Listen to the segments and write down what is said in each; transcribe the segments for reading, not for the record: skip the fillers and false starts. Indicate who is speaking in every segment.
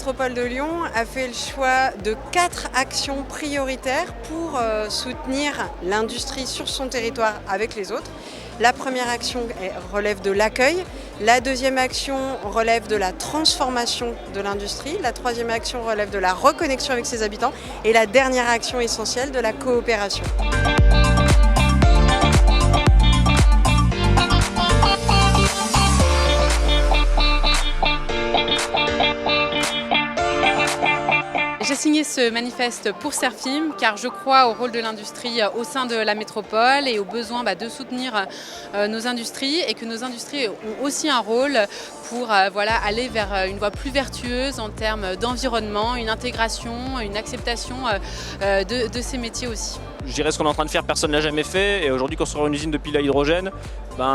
Speaker 1: métropole de Lyon a fait le choix de 4 actions prioritaires pour soutenir l'industrie sur son territoire avec les autres. La première action relève de l'accueil, la deuxième action relève de la transformation de l'industrie, la troisième action relève de la reconnexion avec ses habitants et la dernière action essentielle de la coopération.
Speaker 2: J'ai signé ce manifeste pour Serfim car je crois au rôle de l'industrie au sein de la métropole et au besoin de soutenir nos industries et que nos industries ont aussi un rôle pour aller vers une voie plus vertueuse en termes d'environnement, une intégration, une acceptation de ces métiers aussi.
Speaker 3: Je dirais ce qu'on est en train de faire, personne ne l'a jamais fait et aujourd'hui construire une usine de piles à hydrogène,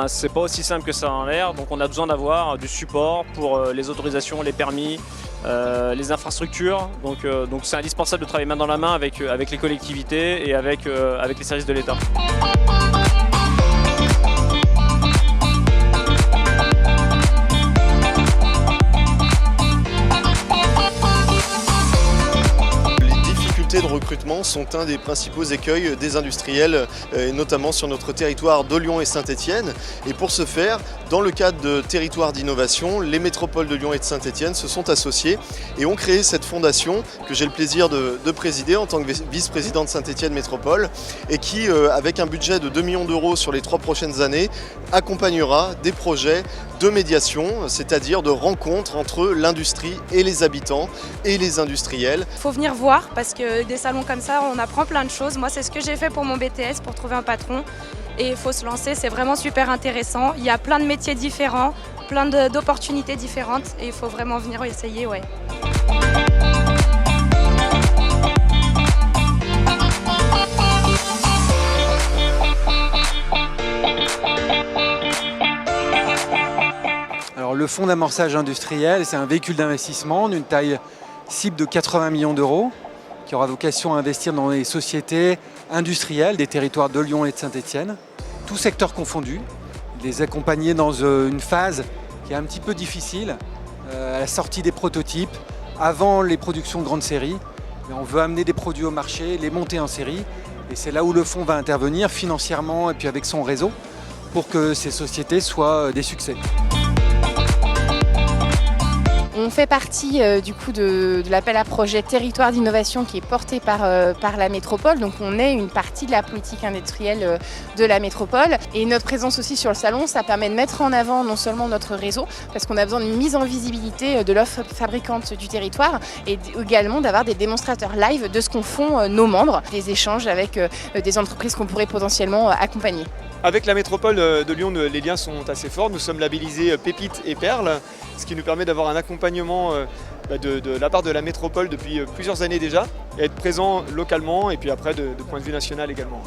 Speaker 3: c'est pas aussi simple que ça en l'air, donc on a besoin d'avoir du support pour les autorisations, les permis, les infrastructures, donc c'est indispensable de travailler main dans la main avec les collectivités et avec les services de l'État.
Speaker 4: De recrutement sont un des principaux écueils des industriels, et notamment sur notre territoire de Lyon et Saint-Étienne. Et pour ce faire, dans le cadre de territoires d'innovation, les métropoles de Lyon et de Saint-Étienne se sont associées et ont créé cette fondation que j'ai le plaisir de présider en tant que vice-président de Saint-Étienne Métropole et qui, avec un budget de 2 millions d'euros sur les 3 prochaines années, accompagnera des projets de médiation, c'est-à-dire de rencontre entre l'industrie et les habitants et les industriels.
Speaker 5: Il faut venir voir parce que des salons comme ça, on apprend plein de choses. Moi, c'est ce que j'ai fait pour mon BTS, pour trouver un patron. Et il faut se lancer, c'est vraiment super intéressant. Il y a plein de métiers différents, plein d'opportunités différentes et il faut vraiment venir essayer, ouais.
Speaker 6: Alors, le fonds d'amorçage industriel, c'est un véhicule d'investissement d'une taille cible de 80 millions d'euros qui aura vocation à investir dans les sociétés industrielles des territoires de Lyon et de Saint-Étienne, tous secteurs confondus, les accompagner dans une phase qui est un petit peu difficile, à la sortie des prototypes, avant les productions de grandes séries. Mais on veut amener des produits au marché, les monter en série, et c'est là où le fonds va intervenir financièrement et puis avec son réseau pour que ces sociétés soient des succès.
Speaker 7: On fait partie du coup de l'appel à projet territoire d'innovation qui est porté par la métropole. Donc on est une partie de la politique industrielle de la métropole. Et notre présence aussi sur le salon, ça permet de mettre en avant non seulement notre réseau, parce qu'on a besoin d'une mise en visibilité de l'offre fabricante du territoire et également d'avoir des démonstrateurs live de ce qu'en font nos membres, des échanges avec des entreprises qu'on pourrait potentiellement accompagner.
Speaker 8: Avec la métropole de Lyon, les liens sont assez forts. Nous sommes labellisés Pépites et Perles, ce qui nous permet d'avoir un accompagnement de la part de la métropole depuis plusieurs années déjà et être présent localement et puis après de point de vue national également.